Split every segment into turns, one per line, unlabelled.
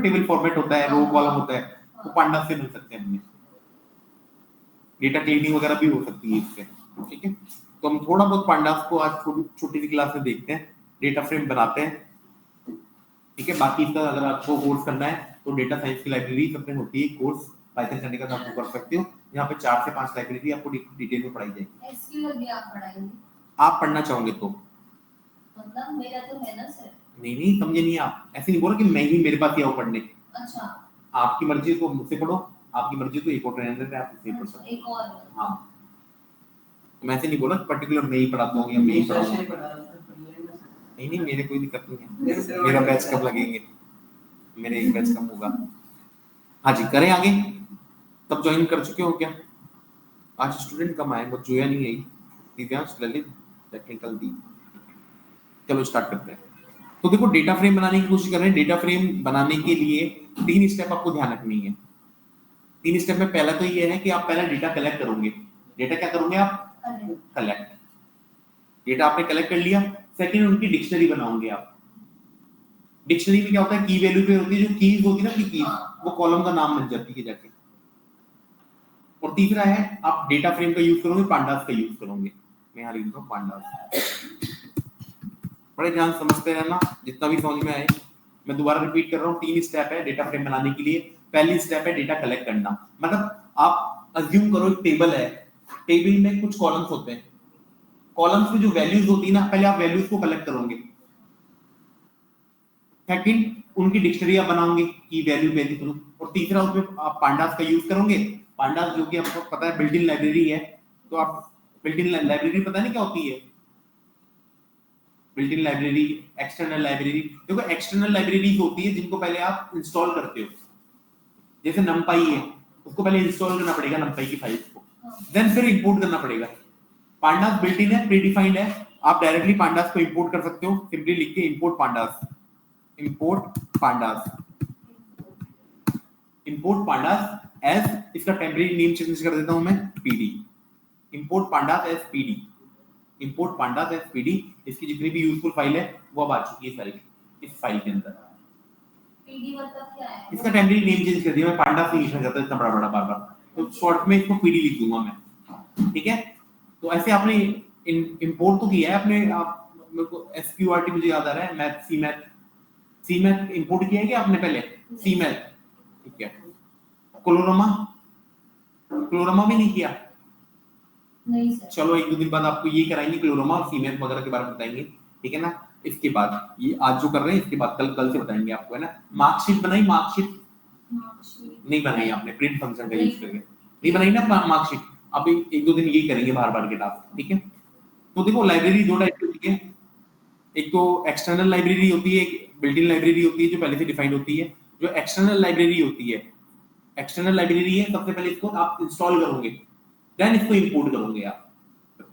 Table format होता है, row column होता है, वो पांडास से मिल सकते हैं हमें। डेटा क्लीनिंग वगैरह भी हो सकती है इससे, ठीक है। तो हम थोड़ा बहुत पांडास को आज छोटी सी क्लास में देखते हैं, डेटा फ्रेम बनाते हैं, ठीक है। बाकी इसका अगर आपको कोर्स करना है तो डेटा साइंस की लाइब्रेरी सबसे होती है कोर्स, पाइथन करने का तो आपको कर सकते हो। यहाँ पे 4 से 5 लाइब्रेरी आपको डिटेल में पढ़ाई जाएगी।
एसक्यूएल भी आप पढ़ाएंगे?
आप पढ़ना चाहोगे तो
मतलब मेरा तो है ना सर।
नहीं समझे नहीं आप, ऐसे नहीं बोला कि मैं ही मेरे पास ही आओ पढ़ने।
अच्छा,
आपकी मर्जी तो मुझसे पढ़ो, आपकी मर्जी तो एक और ट्रेनर है, आप उससे पढ़ सकते हो।
एक और
हाँ, मैं ऐसे नहीं बोला पर्टिकुलर मैं ही पढ़ाता हूँ या मैं ही पढ़ाऊंगा। नहीं मेरे कोई दिक्कत नहीं है, मेरा बैच कब लगेंगे, मेरे एक बैच कम होगा। हाँ जी, करें आगे। तब ज्वाइन कर चुके हो क्या? आज स्टूडेंट कम आए, बट जोया नहीं आई, दिव्यांश, ललित, टेक्निकल दी। चलो स्टार्ट करते हैं। तो देखो डेटा फ्रेम बनाने की कोशिश कर रहे हैं। डेटा फ्रेम बनाने के लिए 3 स्टेप आपको ध्यान रखनी है। 3 स्टेप में पहला तो ये है कि आप पहले डेटा कलेक्ट करोगे। डेटा क्या करोगे आप? कलेक्ट। डेटा आपने कलेक्ट कर लिया, सेकंड उनकी डिक्शनरी बनाओगे आप। डिक्शनरी में क्या होता है, की वैल्यू पे होती है, जो कीज होती है ना, की वो कॉलम का नाम बन जाती है जाके। और तीसरा है आप डेटा फ्रेम का यूज करोगे, पांडास का यूज करोगे। मैं यहाँ लिख दूं पांडास। बड़े ध्यान समझते रहना, जितना भी समझ में आए। मैं दोबारा रिपीट कर रहा हूँ, 3 स्टेप है डेटा फ्रेम बनाने के लिए। पहली स्टेप है डेटा कलेक्ट करना। मतलब आप अज्यूम करो एक टेबल है, टेबल में कुछ कॉलम्स होते हैं, कॉलम्स में जो वैल्यूज होती है ना, पहले आप वैल्यूज को कलेक्ट करोगे। सेकंड उनकी डिक्शनरी आप बनाओगे की वैल्यू के थ्रू। और तीसरा उसमें आप पांडास का यूज करोगे। पांडास जो कि आपको पता है बिल्ट इन लाइब्रेरी है, तो आप बिल्ट इन लाइब्रेरी पता नहीं क्या होती है? Built in library, external library. देखो एक्सटर्नल लाइब्रेरीज होती है जिनको पहले आप इंस्टॉल करते हो, जैसे numpy है, उसको पहले इंस्टॉल करना पड़ेगा numpy की फाइल्स को, देन फिर इंपोर्ट करना पड़ेगा। पांडास बिल्ट इन है, प्रीडिफाइंड है, आप डायरेक्टली पांडास को इंपोर्ट कर सकते हो, सिंपली लिख के import pandas, import pandas, import pandas as, इसका टेम्परेरी नेम चेंज कर देता हूं मैं, PD. Import pandas as PD, import pandas as PD. इसकी जितनी भी यूजफुल फाइल है वो अब आ चुकी है सारी इस फाइल के अंदर।
पीडी मतलब क्या है?
इसका टेम्परेरी नेम चेंज कर दिया, मैं पांडास नहीं लिखना चाहता इतना बड़ा बड़ा बार बार, तो शॉर्ट में इसको पीडी लिख दूंगा मैं, ठीक है। तो ऐसे आपने इंपोर्ट तो किया है आपने, आप मेरे को एसक्यूआरटी मुझे याद आ रहा है, मैथ सी मैथ इंपोर्ट किया है क्या आपने पहले? सी मैथ, ठीक है। क्लोरोमा भी नहीं किया?
नहीं सर।
चलो एक दो दिन बाद आपको ये कराएंगे, क्लोरोमा और सी मैथ वगैरह के बारे में बताएंगे, ठीक है ना। इसके बाद ये आज जो कर रहे हैं इसके बाद कल से बताएंगे आपको, है ना। मार्कशीट बनाई? मार्कशीट नहीं बनाई आपने, प्रिंट फंक्शन का यूज करके नहीं बनाई ना मार्कशीट। अभी एक दो दिन यही करेंगे बार बार के टास्क, ठीक है। तो देखो लाइब्रेरी दो टाइप की होती है, एक तो एक्सटर्नल लाइब्रेरी होती है, एक बिल्ट इन लाइब्रेरी होती है जो पहले से डिफाइंड होती है। जो एक्सटर्नल लाइब्रेरी होती है, एक्सटर्नल लाइब्रेरी है, सबसे पहले इसको आप इंस्टॉल करोगे, देन इसको इंपोर्ट करोगे आप।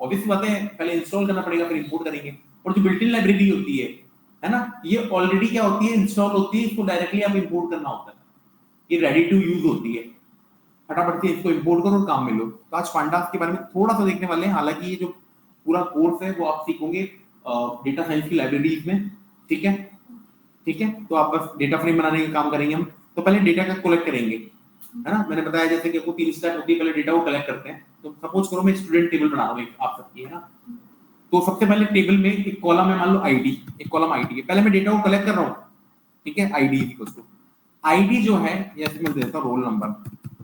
ऑब्वियसली बात है, पहले इंस्टॉल करना पड़ेगा फिर इंपोर्ट करेंगे। और जो बिल्ट इन लाइब्रेरी होती है ना, ये ऑलरेडी क्या होती है, इंस्टॉल होती है, इसको डायरेक्टली आप इंपोर्ट करना होता है, ये रेडी टू यूज होती है, फटाफट से इसको इंपोर्ट करो और काम में लो। तो आज पांडास के बारे में थोड़ा सा देखने वाले हैं, हालांकि ये जो पूरा कोर्स है वो आप सीखोगे डेटा साइंस की लाइब्रेरीज में, ठीक है, ठीक है। तो आप बस डेटा फ्रेम बनाने का काम करेंगे हम। तो पहले डेटा का कलेक्ट करेंगे, है ना। मैंने बताया जैसे कि आपको 3 स्टेप होती है, पहले डेटा को कलेक्ट करते हैं। तो सपोज करो मैं स्टूडेंट टेबल बना रहा हूं आप सबकी, है ना। तो सबसे पहले टेबल में एक कॉलम है, मान लो आईडी, एक कॉलम आईडी है। पहले मैं डेटा को कलेक्ट कर रहा हूं, ठीक है। आईडी इक्वल्स टू आईडी जो है, जैसे मैं देता हूं roll number,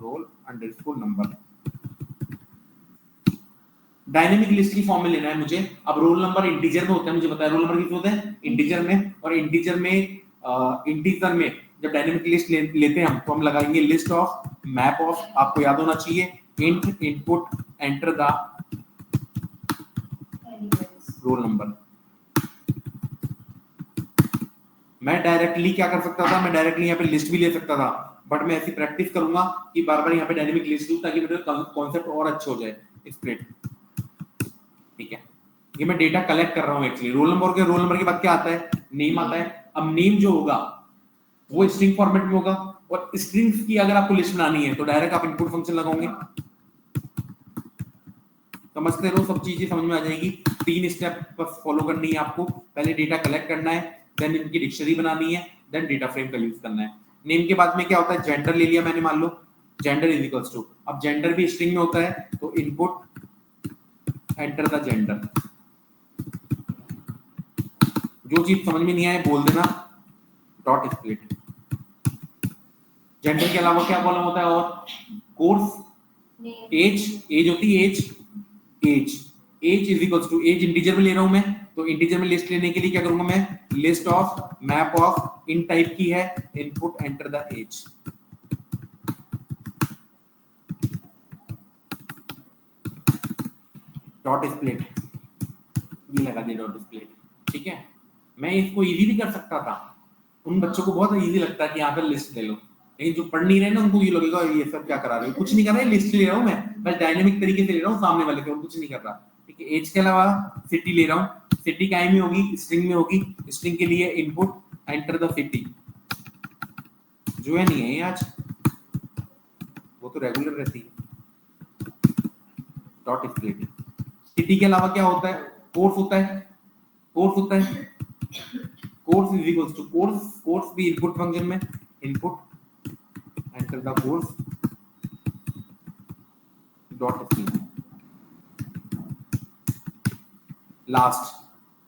roll underscore number. Dynamic list की फॉर्म में लेना है मुझे। अब रोल नंबर इंटीजर में होता है, मुझे पता है रोल नंबर किस होता है, इंटीजर में। और इंटीजर में जब डायनेमिक लिस्ट लेते हैं हम, तो हम लगाएंगे लिस्ट ऑफ मैप ऑफ, आपको याद होना चाहिए, int input enter the roll number. मैं डायरेक्टली क्या कर सकता था, मैं डायरेक्टली यहाँ पे लिस्ट भी ले सकता था, बट मैं ऐसी प्रैक्टिस करूंगा कि बार बार यहाँ पे डायनेमिक लिस्ट दूं, ताकि मेरे कॉन्सेप्ट और अच्छे हो जाए स्प्रेड, ठीक है। ये मैं डेटा कलेक्ट कर रहा हूँ एक्चुअली। रोल नंबर के बाद क्या आता है, नेम आता है। अब नेम जो होगा वो स्ट्रिंग फॉर्मेट में होगा, और स्ट्रिंग्स की अगर आपको लिस्ट बनानी है तो डायरेक्ट आप इनपुट फंक्शन लगाओगे। समझते रहो, सब चीजें समझ में आ जाएगी। 3 स्टेप बस फॉलो करनी है आपको। पहले डेटा कलेक्ट करना है, देन इनकी डिक्शनरी बनानी है, देन डेटा फ्रेम का यूज करना है। नेम के बाद में क्या होता है, जेंडर ले लिया मैंने, मान लो जेंडर इज इक्वल्स टू, अब जेंडर भी स्ट्रिंग में होता है तो इनपुट एंटर द जेंडर। जो चीज समझ में नहीं आए बोल देना डॉट स्प्लिट। जेंडर के अलावा क्या कॉलम होता है, और कोर्स, एज होती है, age is equals to, age integer में ले रहा हूं मैं, तो इंटीजर में लिस्ट लेने के लिए क्या करूंगा मैं, list of map of int type की है, input enter the age. Dot split, ये लगा दिया डॉट स्प्लिट, ठीक है। मैं इसको इजी भी कर सकता था, उन बच्चों को बहुत इजी लगता है कि यहाँ पे लिस्ट ले लो, लेकिन जो पढ़ नहीं रहे ना उनको ये लगेगा ये सब क्या करा रहे हो, कुछ नहीं कर रहे, लिस्ट ले रहा हूँ मैं, बस डायनेमिक तरीके से ले रहा हूँ सामने वाले से, और कुछ नहीं कर रहा, ठीक है। एज के अलावा सिटी ले रहा हूँ, सिटी काय में होगी, स्ट्रिंग में होगी, स्ट्रिंग के लिए इनपुट एंटर द सिटी। जो है नहीं है आज, वो तो रेगुलर रहती है। Dot split. सिटी के अलावा क्या होता है, कोर्स होता है, कोर्स होता है, course is equals to course, course भी इनपुट फंक्शन में, input enter the course dot split. Last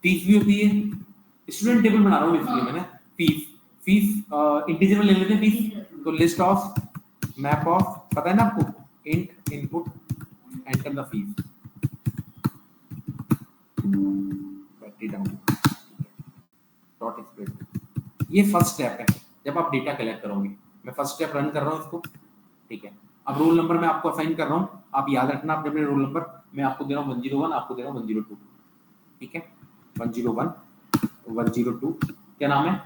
fees भी होती है, स्टूडेंट टेबल बना रहा हूँ इसलिए मैंने, फीस, फीस इंटीजर में ले लेते हैं फीस, तो लिस्ट ऑफ मैप ऑफ, पता है ना आपको, int input enter the fees, battery down, dot split. ये फर्स्ट स्टेप है जब आप डेटा कलेक्ट करोगे। मैं फर्स्ट स्टेप रन कर रहा हूँ इसको, ठीक है। अब रोल नंबर मैं आपको असाइन कर रहा हूँ, आप याद रखना अपने अपने रोल नंबर, मैं आपको दे रहा हूँ 101, आपको दे रहा हूँ 102, ठीक है। 101 102, क्या नाम है,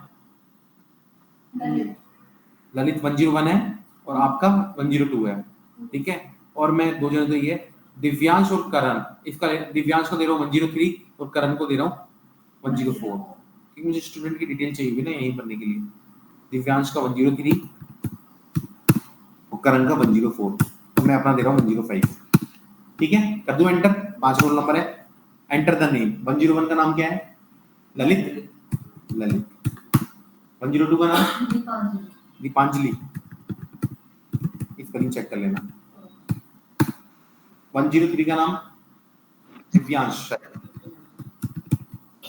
ललित 101 है, और आपका 102 है, ठीक है। और मैं दो जने, तो ये दिव्यांश और करण, इसका दिव्यांश को दे रहा हूँ 103 और करण को दे रहा हूँ 104, क्योंकि मुझे स्टूडेंट की डिटेल चाहिए हुई ना यहीं भरने के लिए। दिव्यांश का 103 और करण का 104, तो मैं अपना दे रहा हूँ 105, ठीक है। कर दूं एंटर, 5 रोल नंबर है, एंटर द नेम। 101 का नाम क्या है, ललित, ललित। 102 का नाम दीपांजलि, स्पेलिंग चेक कर लेना। 103 का नाम दिव्यांश,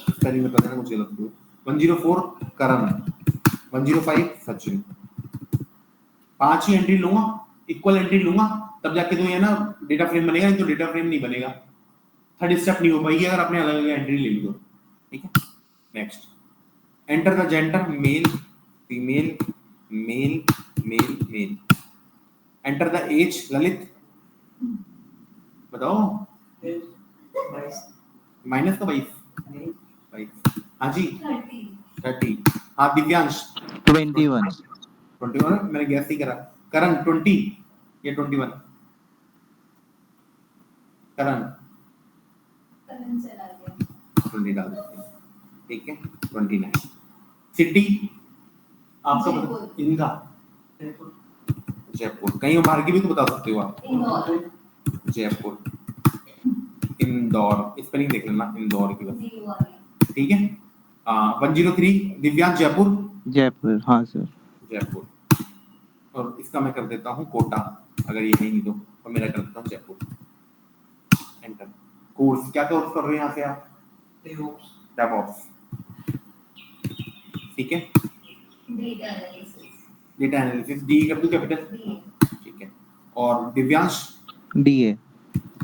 स्पेलिंग में पता नहीं कुछ गलत हुआ। 104 करण, 105 सचिन। 5 ही एंट्री लूंगा, इक्वल एंट्री लूंगा, तब जाके तो ये ना डेटा फ्रेम बनेगा, नहीं तो डेटा फ्रेम नहीं बनेगा, थर्ड स्टेप नहीं हो पाएगी अगर आपने अलग अलग एंट्री ले ली तो, ठीक है। Next, enter the gender, male, female, male, male, male. Enter the age, Lalit, बताओ, माइनस का 22, हाँ जी 30, हाँ दिव्यांश
21
21, मैंने गैस ही करा। करण 20 या 21, करण 20 डाल देते हैं, ठीक है। 29, सिटी आपका बता, इंदा, जयपुर, कहीं बाहर की भी तो बता सकते हो आप, जयपुर, इंदौर, स्पेलिंग देख लेना इंदौर की बस, ठीक है। 103 दिव्यांश जयपुर,
जयपुर, हाँ सर।
जयपुर, और इसका मैं कर देता हूँ कोटा, अगर ये है नहीं तो, और मेरा कर देता हूँ जयपुर, एंटर। कोर्स, क्या कोर्स कर रहे हैं यहाँ से आप, डेवऑप्स, ठीक है। डेटा एनालिसिस, डी कर दूं कैपिटल, ठीक है। और दिव्यांश
डीए,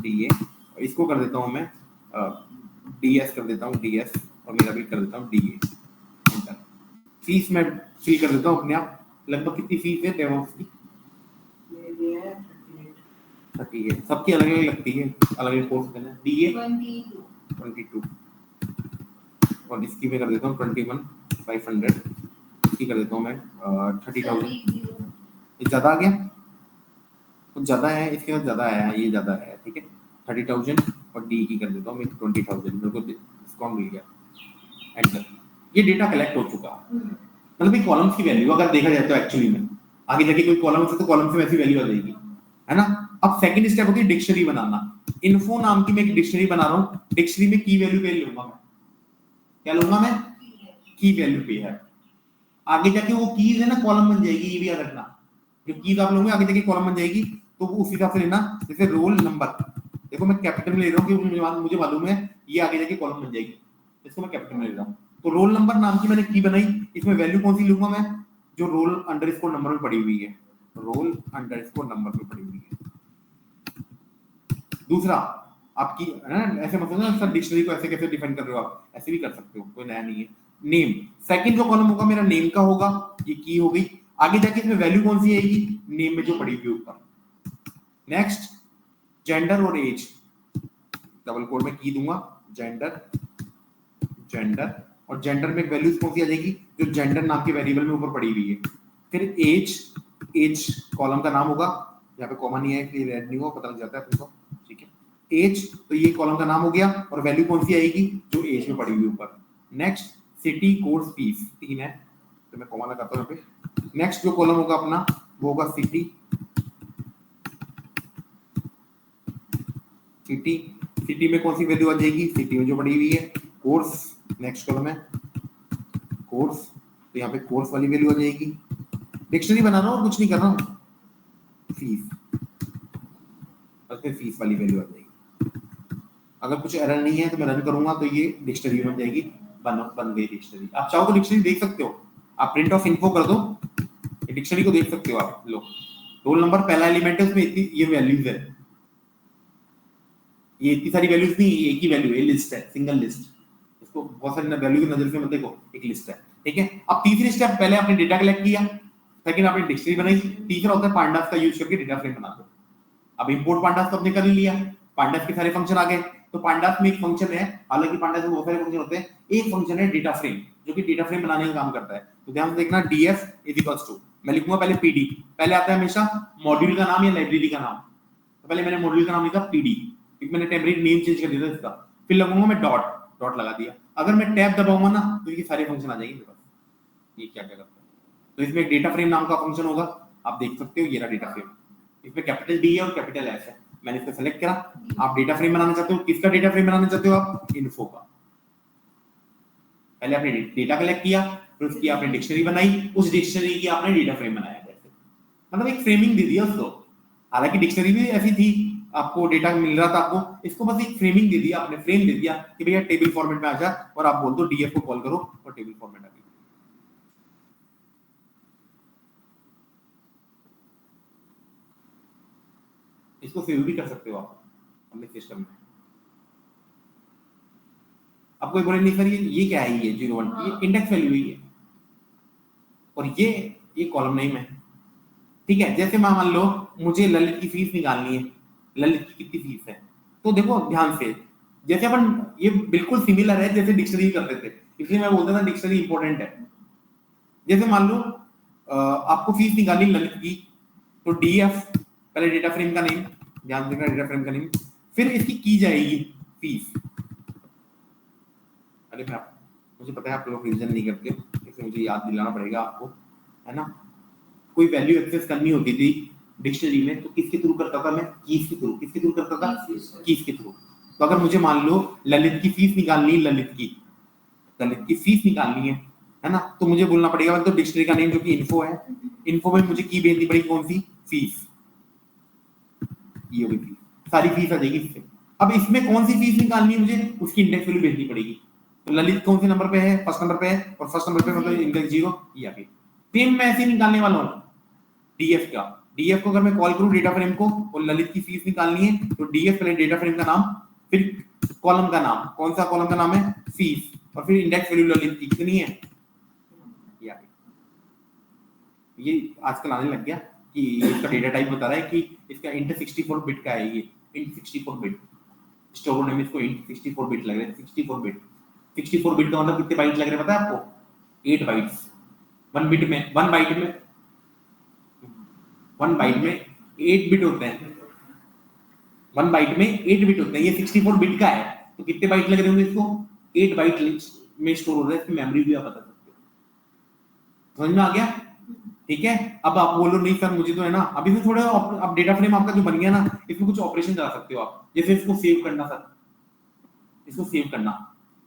डीए, और इसको कर देता हूँ मैं डीएस कर देता हूँ, डीएस, और मेरा भी कर देता हूँ डीए, एंटर। फीस मैं फिल कर देता हूँ अपने आप, लगभग कितनी फीस है डेवऑप्स की, 38, सबकी अलग अलग लगती है, अलग अलग कोर्स करना है। डीए 22, और इसकी मैं कर देता हूँ 21,500, इसकी कर देता हूँ मैं 30,000, ये ज्यादा आ गया, कुछ ज्यादा है इसके बाद, ज्यादा है, ये ज्यादा है, ठीक है। 30,000 और डी की कर देता हूँ मैं 20,000, मेरे को डिस्काउंट मिल गया, एंटर। ये डेटा कलेक्ट हो चुका, मतलब ये कॉलम्स की वैल्यू अगर देखा जाए तो एक्चुअली में आगे जाके कोई कॉलम होता है तो कॉलम से वैसी वैल्यू आ जाएगी, है ना। अब सेकंड स्टेप होती है डिक्शनरी बनाना। इन्फो नाम की मैं एक डिक्शनरी बना रहा हूँ, डिक्शनरी में की वैल्यू पे लूंगा मैं, क्या लूंगा मैं, की वैल्यू पे है, आगे जाके वो कीज है ना कॉलम बन जाएगी, ये भी याद रखना। जो कीज आप लोगे आगे जाके कॉलम बन जाएगी, तो वो उस हिसाब से लेना। जैसे रोल नंबर, देखो मैं कैपिटल में ले रहा हूँ कि मुझे मालूम है ये आगे जाके कॉलम बन जाएगी, इसको मैं कैपिटल में ले रहा हूँ। तो रोल नंबर नाम की मैंने की बनाई, इसमें वैल्यू कौन सी लूंगा मैं, जो रोल अंडरस्कोर नंबर में पड़ी हुई है, रोल अंडरस्कोर नंबर में पड़ी हुई है। दूसरा आपकी है ना, ऐसे मतलब ना सर डिक्शनरी को ऐसे कैसे डिफाइन कर रहे हो आप, ऐसे भी कर सकते हो, कोई नया नहीं है। नेम, सेकंड जो कॉलम होगा मेरा नेम का होगा, ये की हो गई। आगे जाके इसमें वैल्यू कौन सी आएगी, नेम में जो पड़ी हुई ऊपर। नेक्स्ट जेंडर और एज, डबल कोड में की दूंगा जेंडर, जेंडर, और जेंडर में वैल्यूज कौन सी आ जाएगी, जो जेंडर नाम के वेरिएबल में ऊपर पड़ी हुई है। फिर एज, एज कॉलम का नाम होगा, यहाँ पे कॉमा नहीं है इसलिए रेड नहीं होगा, पता लग जाता है अपने को, ठीक है। एज, तो ये कॉलम का नाम हो गया, और वैल्यू कौन सी आएगी, जो एज में पड़ी हुई ऊपर। नेक्स्ट सिटी, कोर्स, फीस, 3 है तो मैं कॉमा लगाता हूं यहाँ पे। नेक्स्ट जो कॉलम होगा अपना वो होगा सिटी, सिटी, सिटी में कौन सी वैल्यू आ जाएगी, सिटी में जो पड़ी हुई है। कोर्स, नेक्स्ट कॉलम है कोर्स, तो यहाँ पे कोर्स वाली वैल्यू आ जाएगी। डिक्शनरी बना रहा हूँ, कुछ नहीं कर रहा हूँ। फीस, और फिर फीस वाली वैल्यू आ जाएगी। अगर कुछ एरर नहीं है तो मैं रन करूंगा तो ये डिक्शनरी बन जाएगी, बन गई डिक्शनरी। आप चाहो तो डिक्शनरी देख सकते हो, आप प्रिंट ऑफ इन्फो कर दो, ये डिक्शनरी को देख सकते हो आप। लो रोल नंबर पहला एलिमेंट है, उसमें इतनी ये वैल्यूज है, ये इतनी सारी वैल्यूज नहीं, एक ही वैल्यू है, लिस्ट है, सिंगल लिस्ट। इसको बहुत सारी वैल्यू की नजर से मत देखो, एक लिस्ट है, ठीक है। अब तीसरी स्टेप, पहले आपने डेटा कलेक्ट किया, सेकंड आपने डिक्शनरी बनाई, तीसरा होता है पांडास का यूज करके डेटा फ्रेम बना दो। अब इंपोर्ट पांडास तो आपने कर लिया, पांडास के सारे फंक्शन आ गए। तो पांडास में एक फंक्शन है, हालांकि पांडास में बहुत सारे फंक्शन होते हैं, एक फंक्शन है डेटा फ्रेम, जो कि डेटा फ्रेम बनाने का काम करता है। तो ध्यान से देखना, df इज इक्वल्स टू, मैं लिखूंगा पहले pd, पहले आता है हमेशा मॉड्यूल का नाम या लाइब्रेरी का नाम, तो पहले मैंने मॉड्यूल का नाम लिखा pd, क्योंकि मैंने टेम्परेरी नेम चेंज कर दिया था इसका। फिर लगूंगा मैं डॉट, डॉट लगा दिया। अगर मैं टैब दबाऊंगा ना तो ये सारे फंक्शन आ जाएंगे मेरे पास। ये क्या क्या करता है, तो इसमें एक डेटा फ्रेम नाम का फंक्शन होगा, आप देख सकते हो, ये रहा डेटा फ्रेम। इसमें कैपिटल डी है और कैपिटल एस है, मैंने इसको सेलेक्ट करा। आप डेटा फ्रेम बनाना चाहते हो, किसका डेटा फ्रेम बनाना चाहते हो आप, इन्फो का। पहले आपने डेटा कलेक्ट किया, फिर उसकी आपने डिक्शनरी बनाई, उस डिक्शनरी की आपने डेटा फ्रेम बनाया, जैसे मतलब एक फ्रेमिंग दे दिया उसको। हालांकि डिक्शनरी भी ऐसी थी, आपको डेटा मिल रहा था आपको, इसको बस एक फ्रेमिंग दे दिया आपने, फ्रेम दे दिया कि भैया टेबल फॉर्मेट में आ जा, और आप बोल दो डीएफ को कॉल करो और टेबल फॉर्मेट आ गई। इसको सेव भी कर सकते हो आप अपने सिस्टम में। अब कोई बोले नहीं सर ये क्या है, ये 01, ये इंडेक्स वैल्यू है, और ये कॉलम नेम है, ठीक है। जैसे मान लो मुझे ललित की फीस निकालनी है, ललित की कितनी फीस है, तो देखो ध्यान से, जैसे अपन ये बिल्कुल सिमिलर है जैसे डिक्शनरी करते थे, इसलिए मैं बोलता था डिक्शनरी इंपॉर्टेंट है। जैसे मान लो आपको फीस निकालनी ललित की, तो डीएफ पहले डेटा फ्रेम का नेम, ध्यान देना डेटा फ्रेम का नेम, फिर इसकी की जाएगी फीस। अरे मुझे पता है आप लोग रिवीजन नहीं करते, इसलिए मुझे याद दिलाना पड़ेगा आपको, है ना। कोई वैल्यू एक्सेस करनी होती थी डिक्शनरी में तो किसके थ्रू करता था मैं, कीज के थ्रू। किसके थ्रू करता था, कीज के थ्रू। तो अगर मुझे मान लो ललित की फीस निकालनी है, ललित की फीस निकालनी है ना, तो मुझे बोलना पड़ेगा तो डिक्शनरी का नेम जो कि इन्फो है, इन्फो में मुझे की भेजनी पड़ेगी कौन सी, फीस। ये होगी फीस, सारी फीस आ जाएगी इससे। अब इसमें कौन सी फीस निकालनी है मुझे, उसकी इंडेक्स वैल्यू भेजनी पड़ेगी। तो ललित कौन से नंबर पे है, फर्स्ट नंबर पे है, और फर्स्ट नंबर पे मतलब इंडेक्स 0, ये आ गई। सेम मैं ऐसे निकालने वाला हूं डीएफ का, डीएफ को अगर मैं कॉल करूं डेटा फ्रेम को और ललित की फीस निकालनी है, तो डीएफ पहले डेटा फ्रेम का नाम, फिर कॉलम का नाम, कौन सा कॉलम का नाम है, फीस, और फिर इंडेक्स वैल्यू ललित की कितनी है, ये आ गई। ये आजकल आने लग गया कि इसका डेटा टाइप बता रहा है कि इसका इंट 64 बिट का है, ये इंट 64 बिट, स्टोर नेम इसको इंट 64 बिट लग रहा है, 64 बिट। 64 बिट का मतलब कितने बाइट लग रहे हैं पता है आपको, 8 बाइट्स। 1 बाइट में 8 बिट होते हैं, 1 बाइट में 8 बिट होते हैं, ये 64 बिट का है, तो कितने बाइट लग रहे होंगे इसको, 8 बाइट में स्टोर हो रहा है, इसकी मेमोरी भी आप बता सकते हो। समझ में आ गया, ठीक है। अब आप बोलो नहीं सर मुझे तो है ना, अभी से थोड़ा अब डेटा फ्रेम आपका जो बन गया ना, इसमें कुछ ऑपरेशन चला सकते हो आप, जैसे इसको सेव करना, सर इसको सेव करना,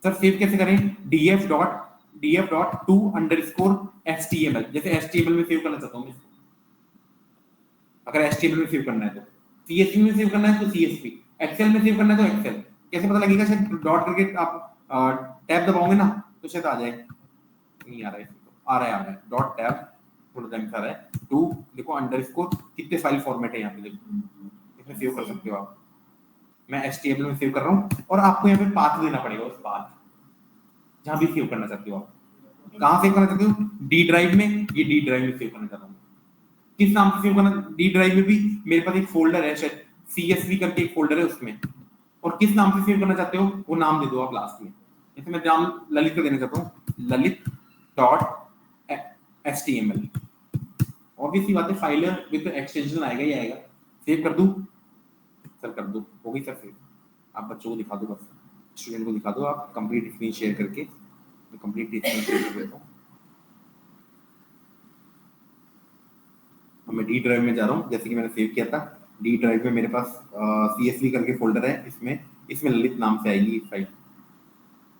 सर सेव कैसे करें, df डॉट df.to_html, जैसे html में सेव करना चाहता हूँ मैं इसको, अगर html में सेव करना है तो, csv में सेव करना है तो csv, excel में सेव करना है तो excel। कैसे पता लगेगा? शायद डॉट करके आप टैब दबाओगे ना तो शायद आ जाए, नहीं आ रहा है, आ रहा है डॉट टैब थोड़ा टाइम से आ रहा है। टू देखो अंडरस्कोर, कितने फाइल फॉर्मेट है यहाँ पे, देखो इसमें सेव कर सकते हो आप। मैं html में सेव कर रहा हूँ और आपको यहाँ पे पाथ देना पड़ेगा, उस पाथ जहाँ भी सेव करना चाहते हो आप। कहाँ सेव करना चाहते हो? डी ड्राइव में, ये डी ड्राइव में सेव करना चाहता हूँ। किस नाम से सेव करना? डी ड्राइव में भी मेरे पास एक फोल्डर है, शायद CSV करके एक फोल्डर है उसमें, और किस नाम से सेव करना चाहते हो वो नाम दे दो आप लास्ट में। जैसे मैं नाम ललित का देना चाहता हूँ, ललित.html। ऑब्वियसली बात है, फाइल विद एक्सटेंशन आएगा ही आएगा। सेव कर दूं सर? कर दो, हो गई सर सेव। आप बच्चों को दिखा दो, बस स्टूडेंट को दिखा दो आप कंप्लीट स्क्रीन शेयर करके। मैं कंप्लीट स्क्रीन शेयर कर देता हूँ। मैं डी ड्राइव में जा रहा हूँ, जैसे कि मैंने सेव किया था। डी ड्राइव में मेरे पास CSV करके फोल्डर है, इसमें ललित नाम से आएगी फाइल।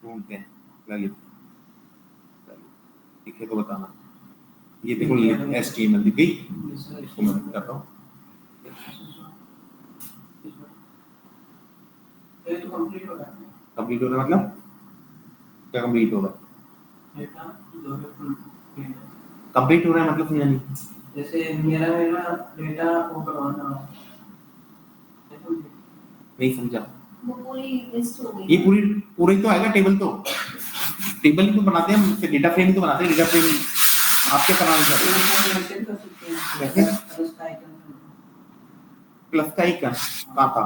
ढूंढते हैं ललित, दिखे तो बताना। ये देखो ललित HTML दिख गई, इसको मैं करता हूँ। कंप्लीट हो रहा है मतलब क्या? कंप्लीट हो रहा है, कंप्लीट हो रहा है मतलब समझा नहीं।
जैसे मेरा डेटा वो करवाना
नहीं समझा।
वो पूरी लिस्ट हो गई।
ये पूरा ही तो आएगा, टेबल ही तो बनाते हैं, हम डेटा फ्रेम ही तो बनाते हैं। डेटा फ्रेम आप क्या कराना चाहते हैं? कैसे? प्लस का आइकन कहाँ था?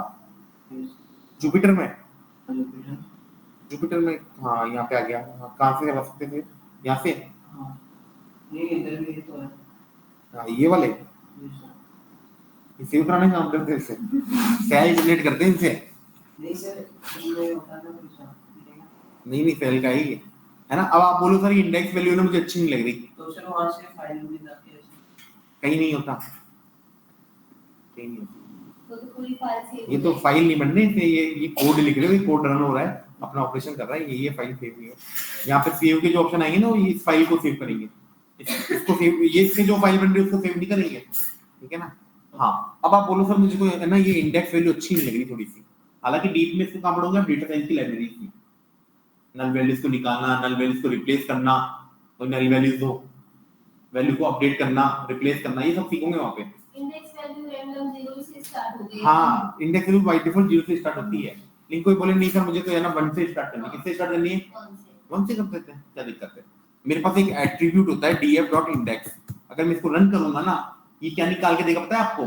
जुपिटर में हाँ, यहाँ पे आ गया। कहाँ से कर सकते थे? यहाँ से
नहीं, इधर भी तो है।
हाँ, ये वाले सेव कराने काम करते हैं, इससे सेल जनरेट करते हैं इनसे।
नहीं सर, ये बताना कुछ
नहीं सेल का ही है ना। अब आप बोलो सर इंडेक्स वैल्यू ना मुझे अच्छी नहीं लग रही,
तो सर वहां से फाइल में जाके
कहीं नहीं होता, कहीं नहीं होता।
तो पूरी फाइल सेव।
ये तो फाइल नहीं बनने से, ये कोड लिख रहे हो, ये कोड रन हो रहा है, अपना ऑपरेशन कर रहा है, ये फाइल सेव नहीं हो। यहाँ पे सेव के जो ऑप्शन आएंगे ना, वो इस फाइल को सेव करेंगे, इसको सेव, ये इससे जो फाइल बन रही है उसको सेव नहीं करेंगे, ठीक है ना। हाँ, अब आप बोलो सर मुझे तो है ना ये इंडेक्स वैल्यू अच्छी नहीं लग रही थोड़ी सी। हालांकि डीप में इसको कहाँ पढ़ोगे आप? डेटा साइंस की लाइब्रेरी की। नल वैल्यूज को निकालना, नल वैल्यूज को रिप्लेस करना, और नल वैल्यूज हो वैल्यू को अपडेट करना, रिप्लेस करना, ये सब सीखोगे वहाँ पे।
इंडेक्स वैल्यू रैंडम 0 से स्टार्ट हो गई।
हाँ, इंडेक्स वैल्यू बाय डिफॉल्ट 0 से स्टार्ट होती है, लेकिन कोई बोले नहीं सर मुझे तो है ना 1 से स्टार्ट करनी है। किससे स्टार्ट करनी है? 1 से कर देते हैं, क्या दिक्कत है? मेरे पास एक एट्रीब्यूट होता है df.index। अगर मैं इसको रन करूंगा ना, ये क्या निकाल के देगा पता है आपको?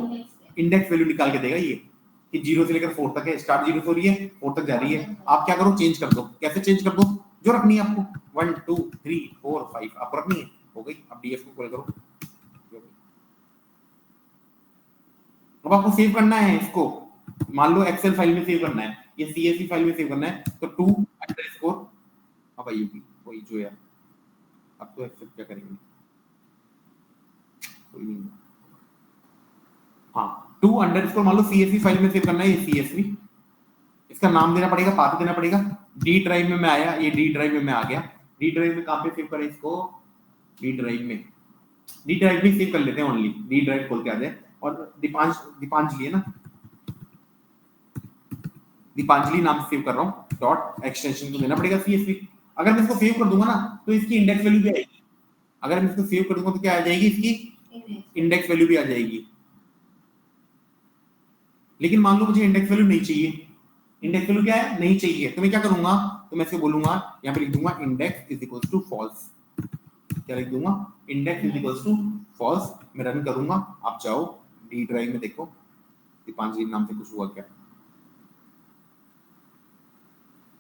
इंडेक्स वैल्यू निकाल के देगा ये, कि 0 से लेकर 4 तक है। स्टार्ट 0 से हो रही है, 4 तक जा रही है। आप क्या करो, चेंज कर दो। कैसे चेंज कर दो? जो रखनी है आपको, 1 2 3 4 5 आपको रखनी है, हो गई। अब df को कॉल करो। अब आपको सेव करना है इसको, मान लो एक्सेल फाइल में सेव करना है, ये CSV फाइल में सेव करना है, तो टू अंडरस्कोर अब आएगी वही जो है। अब तो एक्सेप्ट क्या करेंगे, कोई नहीं। हाँ, टू अंडरस्कोर मान लो CSV फाइल में सेव करना है, ये CSV, इसका नाम देना पड़ेगा, पाथ देना पड़ेगा। डी ड्राइव में मैं आया, ये डी ड्राइव में मैं आ गया। डी ड्राइव में कहाँ पे सेव करें इसको? डी ड्राइव में सेव कर लेते हैं ओनली। डी ड्राइव खोल के आ जाए, और दीपांजलि है ना, दीपांजलि नाम से सेव कर रहा हूँ। डॉट एक्सटेंशन को देना पड़ेगा CSV। अगर मैं इसको सेव कर दूंगा ना तो इसकी इंडेक्स वैल्यू भी आएगी। अगर मैं इसको सेव कर दूंगा तो क्या आ जाएगी? इसकी इंडेक्स वैल्यू भी आ जाएगी। लेकिन मान लो मुझे इंडेक्स वैल्यू नहीं चाहिए। इंडेक्स वैल्यू क्या है? नहीं चाहिए, तो मैं क्या करूंगा? तो मैं इसको बोलूंगा, यहाँ पे लिख दूंगा index is equal to false. क्या लिख दूंगा? Index is equal to false. मैं रन करूंगा, आप जाओ डी ड्राइव में देखो दीपांजलि नाम से कुछ हुआ क्या?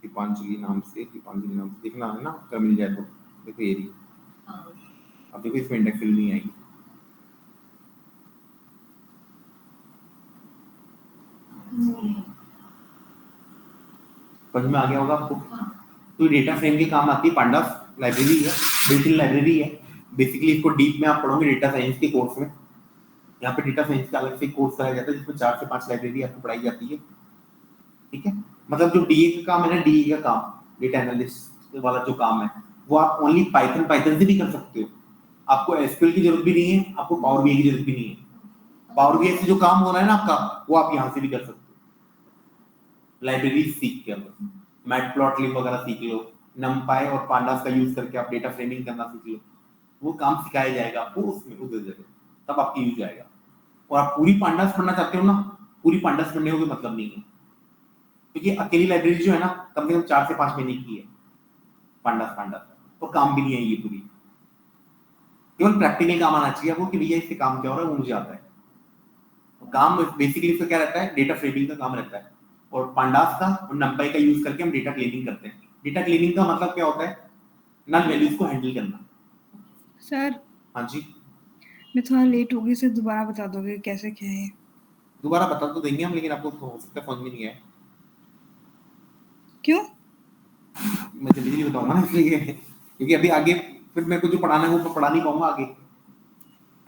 दीपांजलि नाम से देखना है ना, अगर मिल जाए तो। देखो ये रही, अब देखो इसमें इंडेक्स वैल्यू नहीं आएगी। समझ में आ गया होगा आपको? तो डेटा फ्रेम के काम आती है, पांडास लाइब्रेरी है, बिल्ट इन लाइब्रेरी है। बेसिकली इसको डीप में आप पढ़ोगे डेटा साइंस के कोर्स में। यहाँ पे डेटा साइंस का अलग से कोर्स कराया जाता है, जिसमें 4 से 5 लाइब्रेरी आपको पढ़ाई जाती है, ठीक है। मतलब जो DA का काम है ना, DA का काम, डेटा एनालिस्ट वाला जो काम है, वो आप ओनली पाइथन से भी कर सकते हो। आपको एसक्यूएल की जरूरत भी नहीं है, आपको पावर बीआई की जरूरत भी नहीं है। पावर बीआई से जो काम हो रहा है ना आपका, वो आप यहाँ से भी कर सकते हो। लाइब्रेरी सीख के आप मैटप्लॉटलिब वगैरह सीख लो, नमपाई और पांडास का यूज करके आप डेटा फ्रेमिंग करना सीख लो। वो काम सिखाया जाएगा आपको उसमें उस जगह, तब आपकी यूज आएगा। और आप पूरी पांडास पढ़ना चाहते हो ना, पूरी पांडास पढ़ने का कोई मतलब नहीं है, क्योंकि अकेली लाइब्रेरी जो है ना कम से कम 4 से 5 महीने की है पांडास, और काम भी नहीं है ये पूरी। केवल प्रैक्टिकल काम आना चाहिए आपको कि भैया इससे काम क्या हो रहा है वो मुझे आता है। काम बेसिकली इसका क्या रहता है, डेटा फ्रेमिंग का काम रहता है, और पांडास का और नंपाई का यूज करके हम डेटा क्लीनिंग करते हैं। डेटा क्लीनिंग का मतलब क्या होता है, नल वैल्यूज को हैंडल करना।
सर
हाँ जी,
मैं थोड़ा लेट हो गई, सर दोबारा बता दोगे कैसे क्या है?
दोबारा बता तो देंगे हम, लेकिन आपको हो सकता है समझ में नहीं आए।
क्यों?
मैं जल्दी जल्दी बताऊंगा ना इसलिए, क्योंकि अभी आगे फिर मेरे को जो पढ़ाना है वो पढ़ा नहीं पाऊंगा आगे,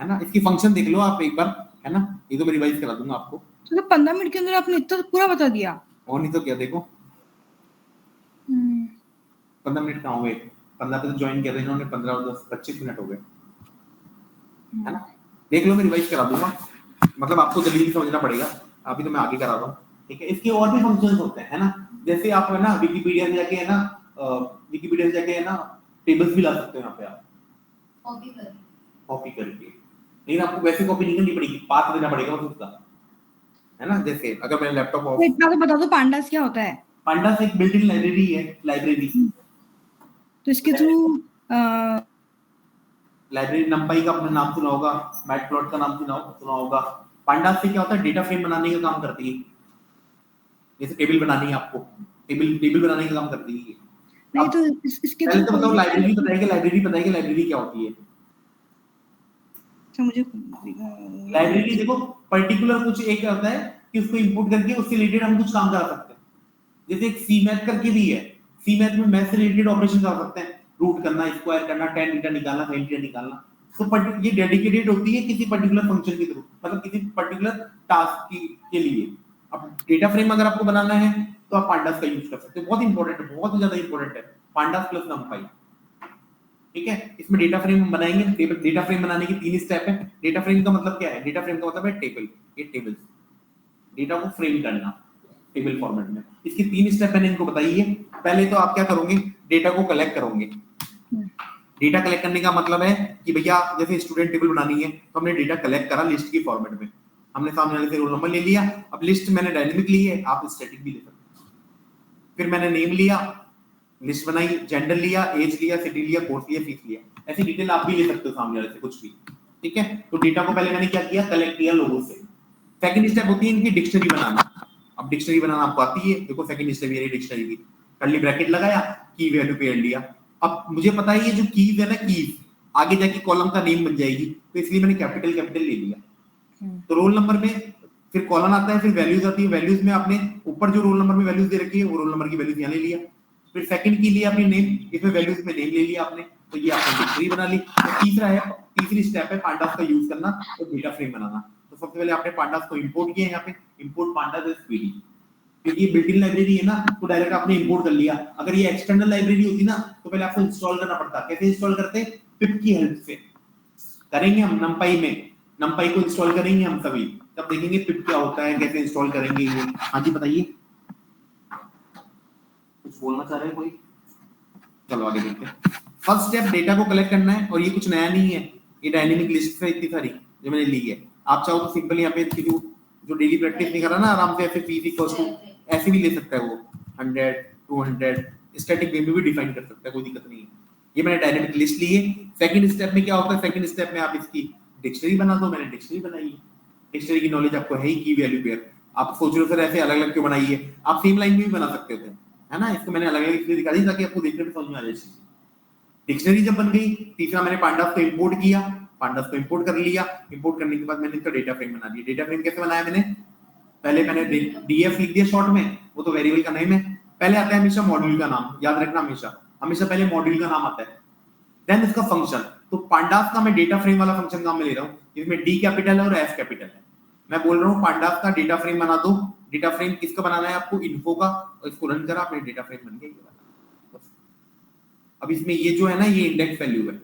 है ना। इसकी फंक्शन देख लो आप एक बार, है ना, ये तो मैं रिवाइज करा दूंगा आपको।
तो 15 मिनट के अंदर आपने इतना पूरा बता दिया?
और नहीं तो क्या, देखो 15 मिनट कहाँ हुए, 15 पे तो ज्वाइन कर रहे हैं इन्होंने, 15 और 10 25 मिनट हो गए, है ना। देख लो मैं रिवाइज करा दूंगा, मतलब आपको जल्दी समझना पड़ेगा, अभी तो मैं आगे करा रहा हूँ, ठीक है। इसके और भी फंक्शंस होते हैं, है ना, जैसे आप है ना विकिपीडिया से जाके, है ना, विकिपीडिया से जाके, है ना, टेबल्स भी ला सकते हो यहाँ पे आप कॉपी करके, लेकिन आपको वैसे कॉपी नहीं करनी पड़ेगी, पाथ देना पड़ेगा बस उसका, है ना। जैसे अगर मैं लैपटॉप ऑफ,
इतना तो बता दो पांडास क्या होता है।
पांडास एक बिल्ट इन लाइब्रेरी है, लाइब्रेरी
तो इसके थ्रू
लाइब्रेरी नंपाई का आपने नाम सुना होगा, मैटप्लॉट का नाम सुना होगा। पांडास से क्या होता है, डेटा फ्रेम बनाने का काम करती है। जैसे टेबल बनानी है आपको, टेबल बनाने का काम करती है।
नहीं तो इसके
पहले
थ्रू
तो बताओ, लाइब्रेरी बताएगी लाइब्रेरी क्या होती है।
मुझे
लाइब्रेरी देखो, पर्टिकुलर कुछ एक होता है कि उसको इंपोर्ट करके उससे रिलेटेड हम कुछ काम करा सकते हैं। जैसे एक सी मैथ करके भी है, सी मैथ में मैथ से रिलेटेड ऑपरेशन कर सकते हैं, रूट करना, स्क्वायर करना, tan थीटा निकालना, sin थीटा निकालना। तो ये डेडिकेटेड होती है किसी पर्टिकुलर फंक्शन के थ्रू, मतलब किसी पर्टिकुलर टास्क के लिए। अब डेटा फ्रेम अगर आपको बनाना है तो आप पांडास का यूज कर सकते हो, बहुत इंपॉर्टेंट है, बहुत ज्यादा इंपॉर्टेंट है, पांडास प्लस नंपाई, ठीक है। इसमें डेटा फ्रेम हम बनाएंगे। डेटा फ्रेम बनाने की 3 स्टेप है। डेटा फ्रेम का मतलब क्या है, डेटा फ्रेम का मतलब है टेबल, ये टेबल्स, डेटा को फ्रेम करना टेबल फॉर्मेट में। इसकी 3 स्टेप मैंने इनको बताई है। पहले तो आप क्या करोगे, डेटा को कलेक्ट करोगे। डेटा कलेक्ट करने का मतलब है कि भैया जैसे स्टूडेंट टेबल बनानी है तो हमने डेटा कलेक्ट करा लिस्ट की फॉर्मेट में, हमने सामने वाले से रोल नंबर ले लिया। अब लिस्ट मैंने डायनेमिक ली है, आप स्टैटिक भी ले सकते हो। फिर मैंने नेम लिया, लिस्ट बनाई, जेंडर लिया, एज लिया, सिटी लिया, कोर्स लिया, फीस लिया, ऐसी डिटेल आप भी ले सकते हो सामने वाले से कुछ भी, ठीक है। तो डेटा को पहले मैंने क्या किया, कलेक्ट किया लोगों से। सेकंड स्टेप होती है इनकी डिक्शनरी बनाना। अब डिक्शनरी बनाना आपको आती है, देखो सेकंड स्टेप ये डिक्शनरी की, कर्ली ब्रैकेट लगाया, की वैल्यू पेयर लिया। अब मुझे पता है ये जो कीज है ना, कीज आगे जाके कॉलम का नेम बन जाएगी, तो इसलिए मैंने कैपिटल ले लिया। तो रोल नंबर में फिर कॉलम आता है, फिर वैल्यूज आती है, वैल्यूज में आपने ऊपर जो रोल नंबर में वैल्यूज दे रखी है वो रोल नंबर की वैल्यूज यहाँ ले लिया। फिर सेकंड की लिया अपनी नेम, इसमें वैल्यूज में नेम ले लिया आपने, तो ये आपने डिक्शनरी बना ली। तो तीसरी स्टेप है पांडास का यूज करना और डेटा फ्रेम बनाना। तो सबसे पहले आपने पांडास को इंपोर्ट किया, यहाँ पे इंपोर्ट पांडास एज पीडी, क्योंकि ये बिल्ट इन लाइब्रेरी है ना, तो डायरेक्ट आपने इंपोर्ट कर लिया। अगर ये एक्सटर्नल लाइब्रेरी होती ना तो पहले आपको इंस्टॉल करना पड़ता। कैसे इंस्टॉल करते, पिप की हेल्प से करेंगे हम। नंपाई को इंस्टॉल करेंगे हम सभी, तब देखेंगे पिप क्या होता है, कैसे इंस्टॉल करेंगे ये। हाँ जी बताइए, कुछ बोलना चाह रहे हैं कोई? चलो आगे देखते हैं। फर्स्ट स्टेप डेटा को कलेक्ट करना है, और ये कुछ नया नहीं है, ये डायनेमिक लिस्ट है इतनी सारी जो मैंने ली है। आप चाहो तो सिंपल यहाँ पे जो डेली प्रैक्टिस नहीं कर रहा ना, आराम से ऐसे फीस इक्वल्स टू ऐसे भी ले सकता है वो, 100 200 स्टैटिक वे में भी डिफाइन कर सकता है, कोई दिक्कत नहीं है। ये मैंने डायनेमिक लिस्ट ली है। सेकंड स्टेप में क्या होता है, सेकंड स्टेप में आप इसकी डिक्शनरी बना दो। मैंने डिक्शनरी बनाई है, डिक्शनरी की नॉलेज आपको है ही, की वैल्यू पेयर। आप सोच रहे हो सर ऐसे अलग अलग क्यों बनाई है, आप सेम लाइन में भी बना सकते थे, है ना। इसको मैंने अलग अलग इसलिए दिखा दी ताकि आपको देखने में समझ में आ जाए चीज। डिक्शनरी जब बन गई, तीसरा मैंने पांडास को इंपोर्ट किया, पांडास को इंपोर्ट कर लिया। इंपोर्ट करने के बाद मैंने इसका डेटा फ्रेम बना दिया। डेटा फ्रेम कैसे बनाया मैंने, पहले मैंने डीएफ लिख दिया शॉर्ट में, वो तो वेरिएबल का नेम है। पहले आता है हमेशा मॉड्यूल का नाम, याद रखना हमेशा पहले मॉड्यूल का नाम आता है, देन इसका फंक्शन। तो पांडास का मैं डेटा फ्रेम वाला फंक्शन काम में ले रहा हूँ, इसमें डी कैपिटल है और एफ कैपिटल है। मैं बोल रहा हूँ पांडास का डेटा फ्रेम बना दो। डेटा फ्रेम किसका बनाना है आपको, इन्फो का, और इसको रन करा, अपने डेटा फ्रेम बन गया। अब इसमें ये जो है ना, ये इंडेक्स वैल्यू है,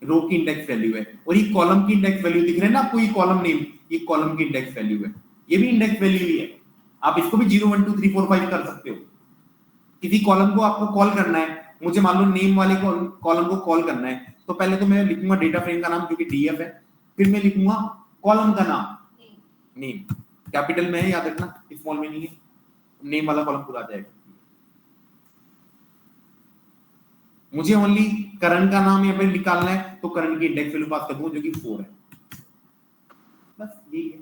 रो की इंडेक्स वैल्यू है, और ये कॉलम की इंडेक्स वैल्यू दिख रहे हैं ना आपको, ये कॉलम नेम, ये कॉलम की इंडेक्स वैल्यू है, ये भी इंडेक्स वैल्यू ही है। आप इसको भी 0 1 2 3 4 5 कर सकते हो। किसी कॉलम को आपको कॉल करना है, मुझे मान लो नेम वाले कॉलम को कॉल करना है, तो पहले तो मैं लिखूंगा डेटा फ्रेम का नाम जो कि डीएफ है, फिर मैं लिखूंगा कॉलम का नाम नेम, कैपिटल में है याद रखना, स्मॉल में नहीं है, नेम वाला कॉलम पूरा आ जाएगा। मुझे ओनली करण का नाम यहाँ पे निकालना है, तो करण की इंडेक्स वैल्यू पास कर दूंगा जो कि 4 है, बस यही है।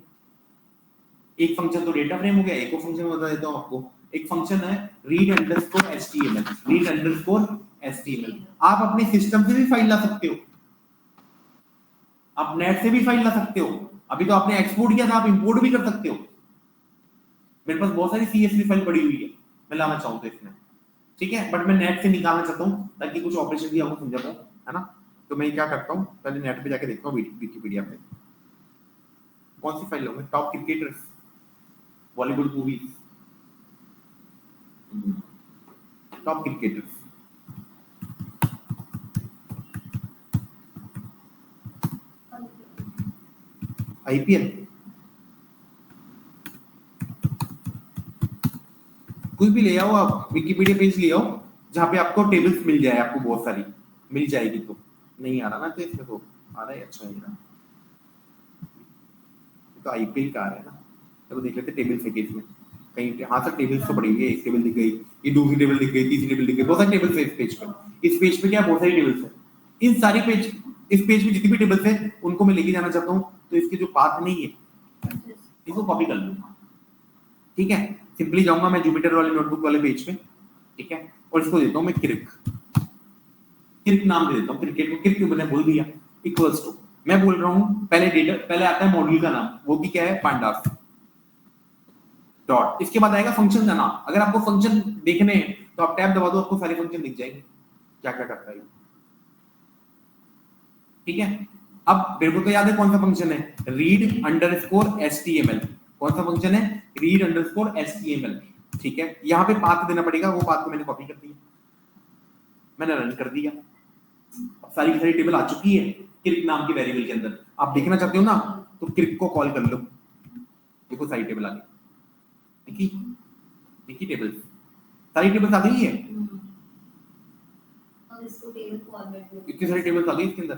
एक फंक्शन तो डेटा फ्रेम हो गया, एक और फंक्शन बता देता हूं आपको। एक फंक्शन है read_html, read_html। आप अपने सिस्टम से भी फाइल ला सकते हो, आप नेट से भी फाइल ला सकते हो। अभी तो आपने एक्सपोर्ट किया था, आप इंपोर्ट भी कर सकते हो। मेरे पास बहुत सारी CSV फाइल पड़ी हुई है, मैं लाना चाहूँ तो इसमें, ठीक है, बट मैं नेट से निकालना चाहता हूँ ताकि कुछ ऑपरेशन भी आपको समझा पाऊँ, है ना। तो मैं क्या करता हूँ, पहले नेट पे जाके देखता हूँ विकिपीडिया पे कौन सी फाइल लूंगा, top cricketers, Bollywood movies, top cricketers, IPL, कुछ भी ले आओ आप, विकिपीडिया पेज ले आओ जहां पे आपको टेबल्स मिल जाए, आपको बहुत सारी मिल जाएगी। तो नहीं आ रहा ना, तो इसमें तो आ रहा है, अच्छा है ना, तो IPL का आ रहा है ना, चलो देख लेते टेबल्स है इसमें कहीं। हाँ सर, टेबल्स तो पड़ी हुई है, एक टेबल दिख गई, ये दूसरी टेबल दिख गई, तीसरी टेबल दिख गई, बहुत सारी टेबल्स है इस पेज पे। इस पेज पे क्या बहुत सारी टेबल्स है, इन सारी पेज, इस पेज में जितनी भी टेबल्स है उनको मैं लेके जाना चाहता हूँ, तो इसके जो पाथ नहीं है इसको कॉपी कर लूंगा, ठीक है। सिंपली जाऊंगा मैं जुपिटर वाले नोटबुक वाले पेज पे, ठीक है, और इसको देता हूँ मैं क्रिक नाम दे देता हूँ, क्रिकेट को क्रिक मैंने बोल दिया, इक्वल्स टू, मैं बोल रहा हूँ पहले डेटा, पहले आता है मॉड्यूल का नाम, वो भी क्या है, पांडास डॉट, इसके बाद आएगा फंक्शन का नाम। अगर आपको फंक्शन देखने हैं तो आप टैब दबा दो, आपको सारे फंक्शन दिख जाएंगे क्या क्या करता है, ठीक है। अब मेरे को तो याद है कौन सा फंक्शन है, read_html, कौन सा फंक्शन है, read_html, ठीक है। यहाँ पे पाथ देना पड़ेगा, वो पाथ को मैंने कॉपी कर दिया, मैंने रन कर दिया, अब सारी की सारी टेबल आ चुकी है क्रिक नाम के वेरिएबल के अंदर। आप देखना चाहते हो ना, तो क्रिक को कॉल कर लो, देखो सारी टेबल आ गई, देखिए टेबल, सारी टेबल्स आ गई है,
और इसको टेबल फॉर्मेट में
इतनी सारी टेबल्स आ गई इसके अंदर,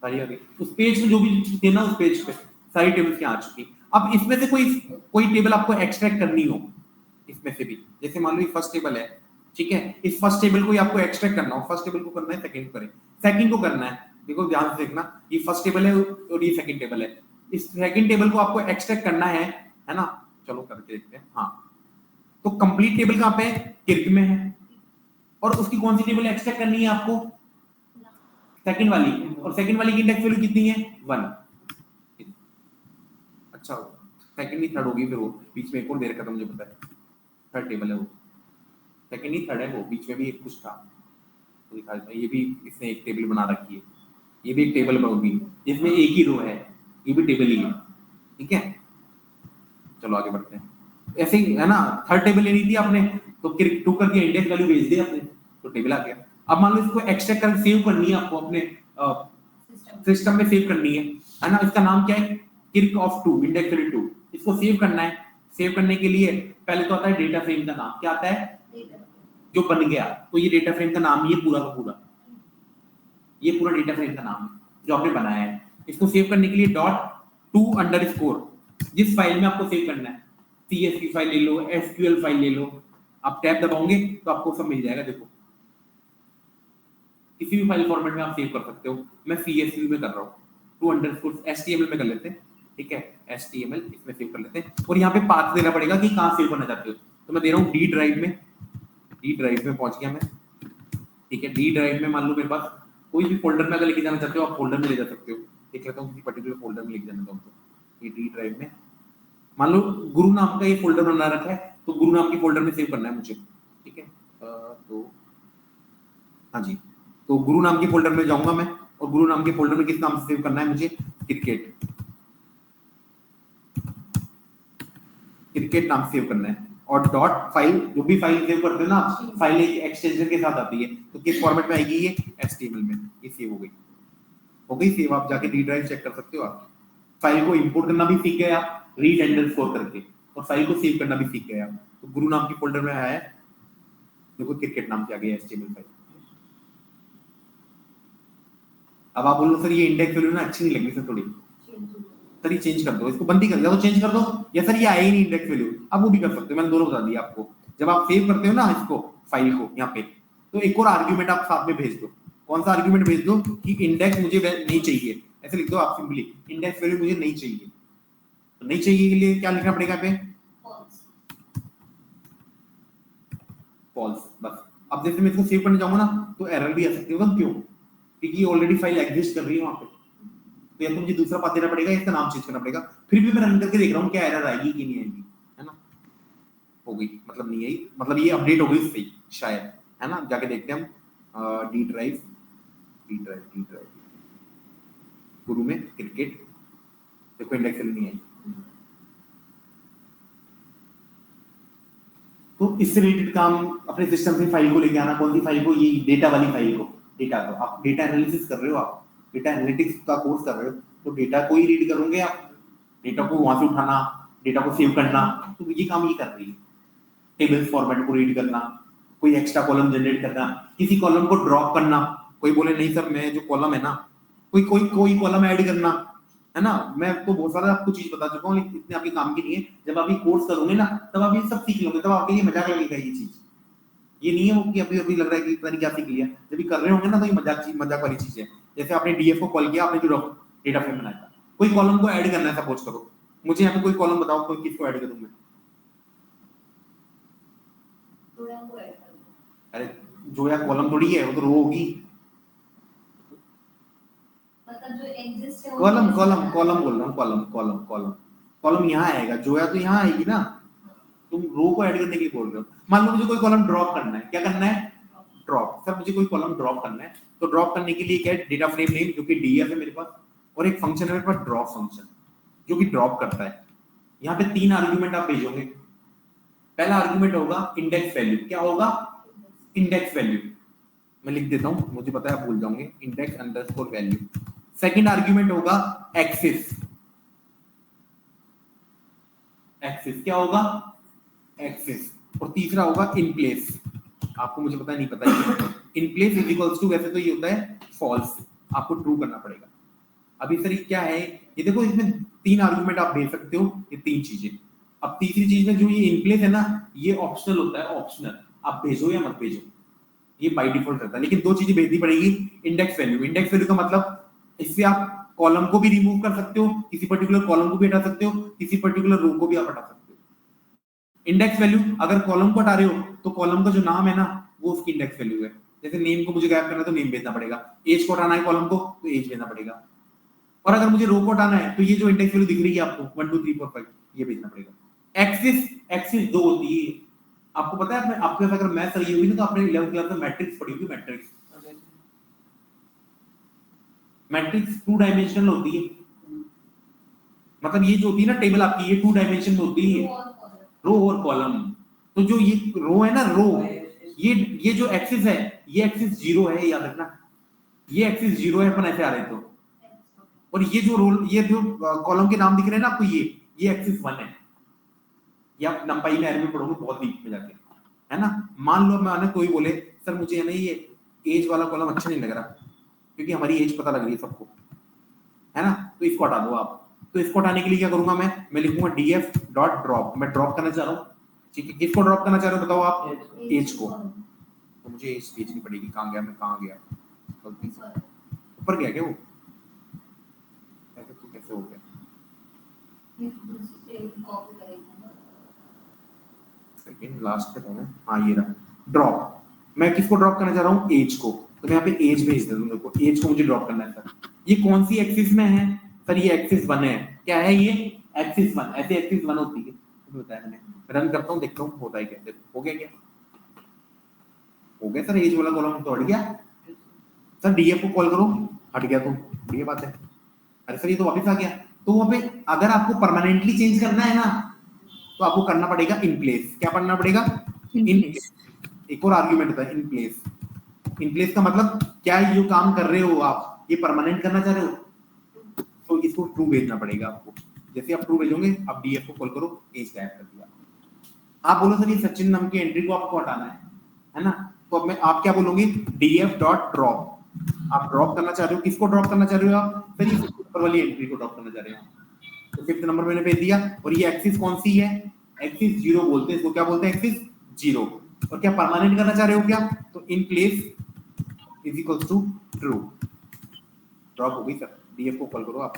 सारी आ गई।
उस पेज में जो भी थे ना, उस पेज पे सारी टेबल्स यहाँ आ चुकी। अब इसमें से कोई टेबल आपको एक्सट्रैक्ट करनी हो, इसमें से भी, जैसे मान लो ये फर्स्ट टेबल है, ठीक है, इस फर्स्ट टेबल को आपको एक्सट्रैक्ट करना हो, फर्स्ट टेबल को करना है, सेकंड को करें, सेकंड को करना है, देखो ध्यान से देखना, ये फर्स्ट टेबल है और ये सेकंड टेबल है, इस सेकंड टेबल को आपको एक्सट्रैक्ट करना है ना, चलो करके देखते हैं। हाँ, तो कंप्लीट टेबल कहाँ पे है, क्रिक में है, और उसकी कौन सी टेबल एक्सट्रैक्ट करनी है आपको, सेकंड वाली, और सेकंड वाली की इंडेक्स वैल्यू कितनी है, 1। अच्छा, सेकंड ही थर्ड होगी, फिर वो बीच में एक और दे रखा था, मुझे पता है, थर्ड टेबल है वो, सेकंड ही थर्ड है वो, बीच में भी एक कुछ था, तो दिखा देता, ये भी इसने एक टेबल बना रखी है, ये भी एक टेबल होगी, इसमें एक ही रो है, ये भी टेबल ही है, ठीक है। चलो आगे बढ़ते हैं, ऐसे ही है ना, थर्ड टेबल लेनी थी आपने, तो क्रिक 2 करके इंडेक्स वैल्यू भेज दी आपने, तो टेबल आ गया। अब मान लो इसको एक्सट्रैक्ट करके सेव करनी है आपको, अपने सिस्टम में सेव करनी है ना, इसका नाम क्या है, क्रिक ऑफ 2, इंडेक्स वैल्यू 2, इसको सेव करना है। सेव करने के लिए पहले तो आता है डेटा फ्रेम का नाम, क्या आता है, जो बन गया, तो ये डेटा फ्रेम का नाम ही है पूरा का पूरा, ये पूरा डेटा फ्रेम का नाम है जो आपने बनाया है। इसको सेव करने के लिए .to_, जिस फाइल में आपको सेव करना है, CSV फाइल ले लो, SQL फाइल ले लो, आप टैब दबाओगे तो आपको सब मिल जाएगा। देखो किसी भी फाइल फॉर्मेट में आप सेव कर सकते हो, मैं CSV में कर रहा हूँ, to_html में कर लेते हैं, ठीक है, HTML इसमें सेव कर लेते हैं, और यहाँ पे पाथ देना पड़ेगा कि कहाँ सेव करना चाहते हो, तो मैं दे रहा हूँ D ड्राइव में पहुंच गया मैं, ठीक है। D ड्राइव में मान लो मेरे पास कोई भी फोल्डर में अगर लेके जाना चाहते हो, आप फोल्डर में ले जा सकते हो, देख लेता हूँ किसी पर्टिकुलर फोल्डर में लेके जाना चाहूँ तो, ये D ड्राइव में मान लो गुरु नाम का ये फोल्डर बना रखा है, तो गुरु नाम के फोल्डर में सेव करना है मुझे, ठीक है। तो हाँ जी, तो गुरु नाम के फोल्डर में जाऊंगा मैं, और गुरु नाम के फोल्डर में किस नाम से सेव करना है मुझे, क्रिकेट नाम से सेव करना है, और डॉट फाइल, जो भी फाइल सेव करते हो ना फाइल एक एक्सटेंशन के साथ आती है, तो किस फॉर्मेट में आएगी ये HTML में। ये सेव हो गई सेव। आप जाके डी ड्राइव चेक कर सकते हो। आप फाइल को इंपोर्ट करना भी सीख गए आप रीड अंडरस्कोर करके, और फाइल को सेव करना भी सीख गए आप। तो गुरु नाम की फोल्डर में है, देखो क्रिकेट नाम से आ गया HTML फाइल। अब आप बोलो सर ये इंडेक्स वैल्यू ना अच्छी नहीं लगी सर थोड़ी, सर ये चेंज कर दो, इसको बंद ही कर, या तो चेंज कर दो, या सर ये आई नहीं इंडेक्स वैल्यू, आप वो भी कर सकते हो। मैंने दोनों बता दिया आपको। जब आप सेव करते हो ना इसको फाइल को यहाँ पे, तो एक और आर्ग्यूमेंट आप साथ में भेज दो। कौन सा आर्ग्यूमेंट भेज दो कि इंडेक्स मुझे नहीं चाहिए, ऐसे लिख दो आप सिंपली, इंडेक्स वैल्यू मुझे नहीं चाहिए। तो नहीं चाहिए के लिए क्या लिखना पड़ेगा पे, फॉल्स। बस अब जैसे मैं इसको सेव करने जाऊंगा ना तो एरर भी आ सकती है। क्यों? क्योंकि ऑलरेडी फाइल एग्जिस्ट कर रही है वहां पे, तो या तो मुझे दूसरा पाथ देना पड़ेगा, इसका नाम चेंज करना पड़ेगा। फिर भी मैं रन करके देख रहा हूँ क्या एरर आएगी कि नहीं आएगी, है ना। हो गई, मतलब नहीं आई, मतलब ये अपडेट हो गई सही शायद, है ना। जाके देखते हैं हम डी ड्राइव गुरु में क्रिकेट, देखो इंडेक्स नहीं आई। तो इससे रिलेटेड काम अपने सिस्टम से फाइल को लेके आना। कौन सी फाइल को? ये डेटा वाली फाइल को। डेटा को आप डेटा एनालिसिस कर रहे हो, आप डेटा एनालिटिक्स का कोर्स कर रहे हो, तो डेटा को ही रीड करोगे आप, डेटा को वहां से उठाना, डेटा को सेव करना, तो ये काम ये कर रही है। टेबल्स फॉर्मेट को रीड करना, कोई एक्स्ट्रा कॉलम जनरेट करना, किसी कॉलम को ड्रॉप करना। कोई बोले नहीं सर मैं जो कॉलम है ना, कोई कॉलम ऐड करना, है ना। मैं तो बहुत सारा आपको चीज बता चुका हूँ, लेकिन इतने आपके काम की नहीं है। जब आप ये कोर्स करोगे ना तब आप ये सब सीख लोगे, तब आपके ये मजाक लगेगा ये चीज। ये नहीं है वो कि अभी लग रहा है कि पता नहीं क्या सीख लिया। जब भी कर रहे होंगे ना तो ये मजाक वाली चीज है। जैसे आपने डीएफ को कॉल किया, आपने जो डेटा फ्रेम बनाया था, कोई कॉलम को ऐड करना है, सपोज करो मुझे यहाँ पे कोई कॉलम बताओ, कोई किसको ऐड करूं मैं? अरे जो या कॉलम थोड़ी है, वो तो रो होगी।
मतलब जो एग्जिस्ट है
कॉलम बोल रहा हूँ, कॉलम यहाँ आएगा, जो या तो यहाँ आएगी ना। तुम रो को ऐड करने के लिए बोल रहे हो। मान लो मुझे कोई कॉलम ड्रॉप करना है, क्या करना है? ड्रॉप। सर मुझे कोई कॉलम ड्रॉप करना है, तो ड्रॉप करने के लिए क्या है? डेटा फ्रेम नेम जो कि डीएफ है मेरे पास, और एक फंक्शन है मेरे पास ड्रॉप फंक्शन जो कि ड्रॉप करता है। यहाँ पे 3 आर्गुमेंट आप भेजोगे। पहला आर्गुमेंट होगा इंडेक्स वैल्यू। क्या होगा? Index value. मैं लिख देता हूँ, मुझे पता है आप भूल जाओगे, index underscore value. Second argument होगा एक्सिस। क्या होगा? एक्सिस। और तीसरा होगा इन प्लेस। आपको मुझे पता नहीं पता है, in place is equals to, वैसे तो ये होता है फॉल्स, आपको ट्रू करना पड़ेगा। अभी सर क्या है ये, देखो इसमें 3 आर्गुमेंट आप भेज सकते हो, ये 3 चीजें। अब तीसरी चीज में जो ये इन प्लेस है ना, ये ऑप्शनल होता है, ऑप्शनल, आप भेजो या मत भेजो, ये बाय डिफॉल्ट रहता है। लेकिन 2 चीजें भेजनी पड़ेगी। इंडेक्स वैल्यू का मतलब इससे आप कॉलम को भी रिमूव कर सकते हो, किसी पर्टिकुलर कॉलम को भी हटा सकते हो, किसी पर्टिकुलर रो को भी आप हटा सकते हो। इंडेक्स वैल्यू, अगर कॉलम को हटा रहे हो तो कॉलम का जो नाम है ना वो उसकी इंडेक्स वैल्यू है। जैसे नेम को मुझे गायब करना है तो नेम भेजना पड़ेगा, एज को हटाना है कॉलम को तो एज भेजना पड़ेगा, और अगर मुझे रो को हटाना है तो ये जो इंडेक्स वैल्यू दिख रही है आपको 1 2 3 4 5 ये भेजना पड़ेगा। एक्सिस 2 होती है। आपको पता है आपके पास अगर मैथ सही होगी ना तो आपने 11th क्लास में मैट्रिक्स पढ़ी होगी। मैट्रिक्स 2 डायमेंशनल होती है, मतलब ये जो होती है ना टेबल आपकी, ये 2 डायमेंशन में होती है, रो और कॉलम। तो जो ये रो है ना, रो, ये जो एक्सिस है, ये एक्सिस 0 है, याद रखना, ये एक्सिस 0 है अपन ऐसे आ रहे तो, और ये जो कॉलम के नाम दिख रहे हैं ना आपको, ये एक्सिस 1 है। ये आप नंपाई में में पढ़ोगे बहुत डीप में जाके, है ना। मान लो मैंने कोई बोले सर मुझे है ना ये एज वाला कॉलम अच्छा नहीं लग रहा, क्योंकि हमारी एज पता लग रही है सबको, है ना, तो इसको हटा दो आप। तो इसको हटाने के लिए क्या करूंगा मैं लिखूंगा df डॉट ड्रॉप। मैं ड्रॉप करना चाह रहा हूँ, ठीक है। किसको ड्रॉप करना चाह रहे हो बताओ आप? एज को। तो मुझे एज भेजनी पड़ेगी। कहाँ गया गलती से ऊपर गया क्या वो? ऐसे तो कैसे हो गया? सेकंड लास्ट पे था, हाँ ये रहा ड्रॉप। मैं किसको ड्रॉप करना चाह रहा हूँ? एज को। तो मैं यहाँ पे एज भेज देता हूँ, देखो एज को मुझे ड्रॉप करना है सर। ये कौन सी एक्सिस में है सर? ये एक्सिस 1 है। क्या है ये? एक्सिस 1। ऐसे एक्सिस 1 होती है, बताया मैंने। रन करता हूँ, देखता हूँ होता है क्या। देखो हो गया क्या? हो गया सर, एज वाला कॉलम तो हट गया सर। डीएफ को कॉल करो, हट गया, तो बढ़िया बात है। अरे सर ये तो वापस आ गया। तो वहां पे अगर आपको परमानेंटली चेंज करना है ना, तो तो आपको करना पड़ेगा इन प्लेस। क्या पढ़ना पड़ेगा?
In
in
place.
एक और आर्ग्यूमेंट होता है इन प्लेस। इन प्लेस का मतलब क्या ये काम कर रहे हो आप, ये परमानेंट करना चाह रहे हो, तो इसको ट्रू भेजना पड़ेगा आपको। जैसे आप ट्रू भेजोगे, आप डीएफ को कॉल करो, एज गायब कर दिया। आप बोलो सर ये सचिन नाम की एंट्री को आपको हटाना है ना, तो अब मैं आप क्या बोलोगे? DF dot drop. आप ड्रॉप करना चाह रहे हो, किसको ड्रॉप करना चाह रहे हो आप? सर ये ऊपर वाली एंट्री को ड्रॉप करना चाह रहे हो। तो 5th नंबर मैंने भेज दिया, और ये एक्सिस कौन सी है? एक्सिस 0 बोलते हैं इसको। क्या बोलते हैं? एक्सिस 0। और क्या परमानेंट करना चाह रहे हो क्या? तो in place is equal to true. Drop हो गई सर, डीएफ को कॉल करो आप,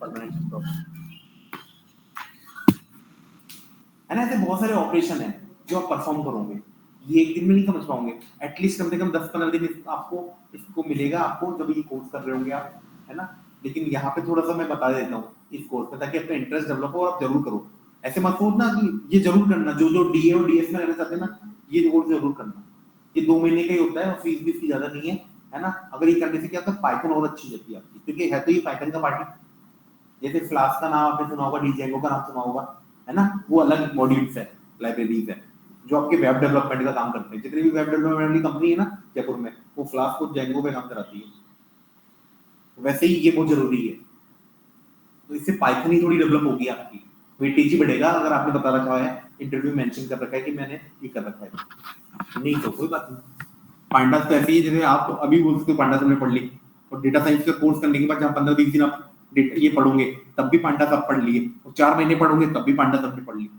परमानेंट ड्रॉप है ना। ऐसे बहुत सारे ऑपरेशन है जो आप परफॉर्म करोगे, ये एक दिन में नहीं समझ पाओगे, एटलीस्ट कम से कम 10-15 दिन आपको इसको मिलेगा, आपको जब ये कोर्स कर रहे होंगे आप, है ना। लेकिन यहाँ पे थोड़ा सा मैं बता देता हूँ इस कोर्स पे, ताकि आपका इंटरेस्ट डेवलप हो और आप जरूर करो। ऐसे मत सोचना कि ये जरूर करना, जो जो डीए और डीएस में रहना चाहते हैं ना, ये कोर्स जरूर करना। ये 2 महीने का ही होता है और फीस भी इसकी ज्यादा नहीं है ना। अगर ये करने से क्या होता है, पाइथन और अच्छी जाती है आपकी, क्योंकि है तो ये पाइथन का पार्टी। जैसे फ्लास्क का नाम आपने सुना होगा, डीजेंगो का नाम सुना होगा, है ना। वो अलग मॉड्यूल्स है, लाइब्रेरीज है जो आपके वेब डेवलपमेंट का काम करते हैं। जितनी भी वेब डेवलपमेंट वाली कंपनी है ना जयपुर में, वो फ्लास्क और जेंगो पे काम कराती है। वैसे ही ये बहुत जरूरी है, तो इससे पाइथन ही थोड़ी डेवलप होगी आपकी, वेटेज ही बढ़ेगा। अगर आपने बता रखा है, इंटरव्यू मेंशन कर रखा है कि मैंने ये कर रखा है, नहीं तो कोई बात नहीं। पांडास तो ऐसे ही, जैसे आप अभी बोल सकते हो पांडास हमने पढ़ ली, और डेटा साइंस का कोर्स करने के बाद जहाँ 15-20 दिन आप ये पढ़ोगे तब भी पांडास आप पढ़ लिए, और 4 महीने पढ़ोगे तब भी पांडास आपने पढ़ ली,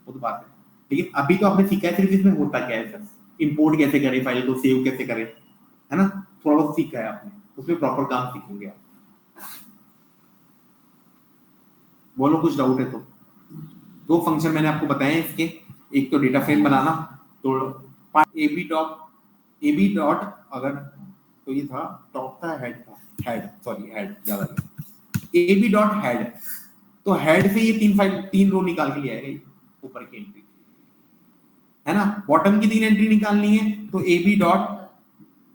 वो तो बात है। लेकिन अभी तो आपने सीखा है सिर्फ इसमें होता क्या है, इंपोर्ट कैसे करें, फाइल को सेव कैसे करें, है ना। थोड़ा बहुत सीखा है आपने, उसमें प्रॉपर काम सीखेंगे आप। बोलो कुछ डाउट है तो। 2 फंक्शन मैंने आपको बताए हैं इसके, एक तो डेटा फ्रेम बनाना, तो ab डॉट, अगर तो ये था टॉप था, हेड सॉरी हेड ज्यादा ab डॉट हेड, तो हेड से ये 3 रो निकाल के ले आएगा ऊपर की एंट्री, है ना। बॉटम की 3 एंट्री निकालनी है तो ab डॉट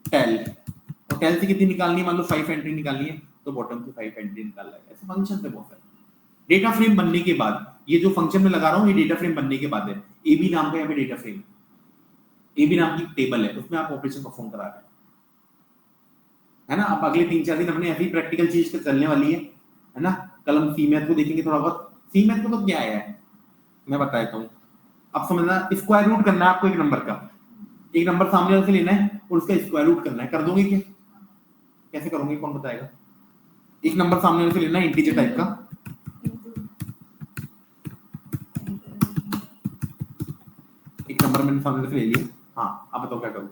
टेल, और टेल से कितनी निकालनी है, मान लो 5 एंट्री निकालनी है तो बॉटम की 5 एंट्री निकाल लेगा। ऐसे फंक्शन से बहुत सारे। डेटा फ्रेम बनने के बाद, ये जो फंक्शन में लगा रहा हूं ये डेटा फ्रेम बनने के बाद है। ab नाम का यहाँ पे डेटा फ्रेम, ab नाम की टेबल है, उसमें आप ऑपरेशन परफॉर्म करा रहे हैं, है ना। अब अगले 3-4 दिन अपने ऐसी प्रैक्टिकल चीज पे चलने वाली है ना। कल हम सी मैथ को देखेंगे थोड़ा बहुत। सी मैथ को तो क्या है मैं बताता हूँ, अब समझना। स्क्वायर रूट करना है आपको एक नंबर का, एक नंबर सामने वाले से लेना है और उसका स्क्वायर रूट करना है। कर दोगे क्या? कैसे करोगे, कौन बताएगा? एक नंबर सामने वाले से लेना है इंटीजर टाइप का, एक नंबर मैंने सामने से ले लिया। हाँ अब बताओ क्या करूं।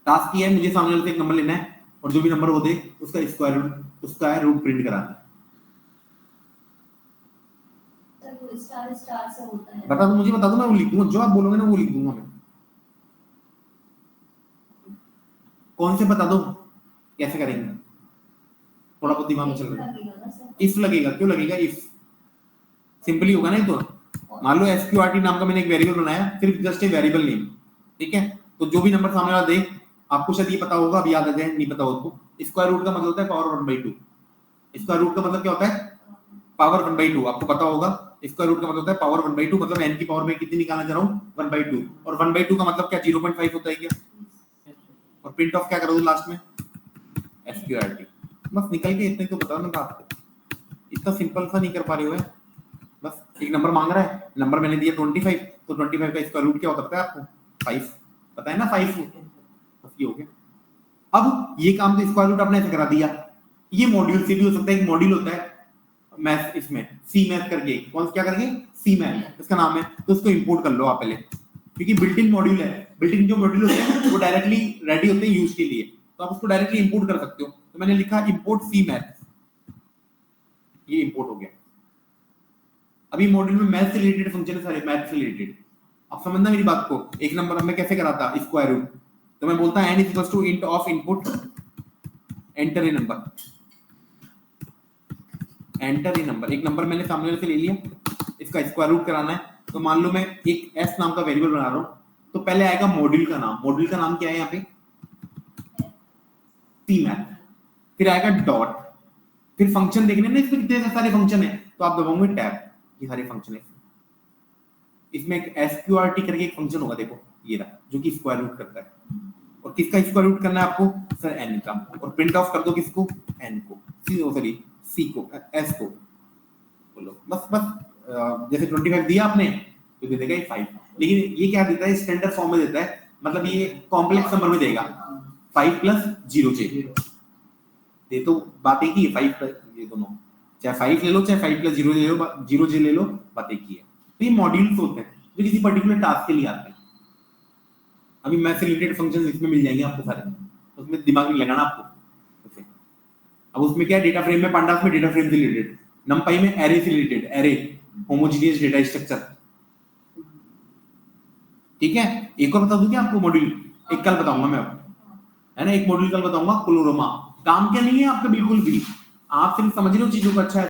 टास्क ये है, मुझे सामने वाले से एक नंबर लेना है और जो भी नंबर वो दे उसका स्क्वायर रूट प्रिंट कराना है।
स्टार से होता है।
बता दो, मुझे बता दो, मैं वो लिख दूंगा, जो आप बोलोगे ना वो लिख दूंगा मैं। कौन से बता दो कैसे करेंगे, थोड़ा बहुत दिमाग में चल रहा है। इफ लगेगा, क्यों लगेगा? इफ सिंपली होगा ना। तो मान लो SQRT नाम का मैंने एक वेरिएबल बनाया, सिर्फ जस्ट ए वेरिएबल नेम, ठीक है। तो जो भी नंबर सामने वाला दे, आपको शायद ये पता होगा, अब याद आ जाए, नहीं पता हो तो स्क्वायर रूट का मतलब होता है पावर 1/2। स्क्वायर रूट का मतलब क्या होता है? पावर 1/2। आपको पता होगा स्क्वायर रूट का मतलब होता है पावर 1/2, मतलब n की पावर में कितनी निकालना चाह रहा हूं? 1/2। और 1/2 का मतलब क्या? 0.5 होता है क्या? और प्रिंट ऑफ क्या करोगे लास्ट में? SQRT। बस निकल के इतने तो बताओ ना आपको, इतना सिंपल सा नहीं कर पा रहे हो। बस एक नंबर मांग रहा है, नंबर मैंने दिया 25, तो 25 का स्क्वायर रूट क्या हो सकता है आपको? 5 पता है ना, 5। बस ये हो गया। अब ये काम तो स्क्वायर रूट आपने ऐसे करा दिया। ये मॉड्यूल से भी हो सकता है, एक मॉड्यूल होता है मैथ, इसमें सी मैथ करके, कौन क्या करके? सी मैथ इसका नाम है, तो उसको इंपोर्ट कर लो आप पहले, क्योंकि बिल्ट इन मॉड्यूल है। बिल्ट इन जो मॉड्यूल होते हैं वो डायरेक्टली रेडी होते हैं यूज के लिए, तो आप उसको डायरेक्टली इंपोर्ट कर सकते हो। तो मैंने लिखा इंपोर्ट सी मैथ, ये इंपोर्ट हो गया। अभी मॉड्यूल में मैथ से रिलेटेड फंक्शन है सारे, मैथ से रिलेटेड। अब समझना मेरी बात को। एक नंबर मैं कैसे कराता स्क्वायर रूट, तो मैं बोलता n equals to int of input enter a number, enter a number. एक नंबर मैंने सामने से ले लिया, इसका स्क्वायर रूट कराना है। तो मान लो मैं एक s नाम का वेरिएबल बना रहा हूं, तो पहले आएगा मॉड्यूल का नाम। मॉड्यूल का नाम क्या है यहाँ पे? सी मैथ। फिर आएगा डॉट, फिर फंक्शन देखने ना इसमें कितने सारे फंक्शन है, तो आप दबाओगे टैब, ये सारे फंक्शन है इसमें एक SQRT करके एक फंक्शन होगा, देखो ये रहा, जो कि स्क्वायर रूट करता है। और किसका स्क्वायर रूट करना है आपको? सर n का। और प्रिंट ऑफ कर दो किसको? n को, सॉरी c को, s को बोलो, बस जैसे 25 दिया आपने तो दे देगा ये 5, लेकिन ये क्या देता है? स्टैंडर्ड फॉर्म में देता है, मतलब ये कॉम्प्लेक्स नंबर में देगा 5 + 0j। ये तो बात एक ही है, 5 + ये दोनों, चाहे 5 ले लो चाहे 5 + 0 ले लो, 0j ले लो, बात एक ही है। तो ये मॉड्यूल्स होते हैं जो किसी पर्टिकुलर टास्क के लिए आते हैं। अभी मैथ से रिलेटेड फंक्शंस इसमें मिल जाएंगे आपको सारे, उसमें दिमाग नहीं लगाना आपको। ओके, अब उसमें क्या है? डेटा फ्रेम में, पांडास में डेटा फ्रेम से रिलेटेड, नंपाई में एरे से related, array homogeneous data structure. ठीक है, एक और बता दूं क्या आपको मॉड्यूल? एक कल बताऊंगा मैं आपको, है ना, एक मॉड्यूल कल बताऊंगा, क्लोरोमा। काम क्या नहीं है आपका बिल्कुल भी, आप सिर्फ समझ रहे हो चीजों को, अच्छा है।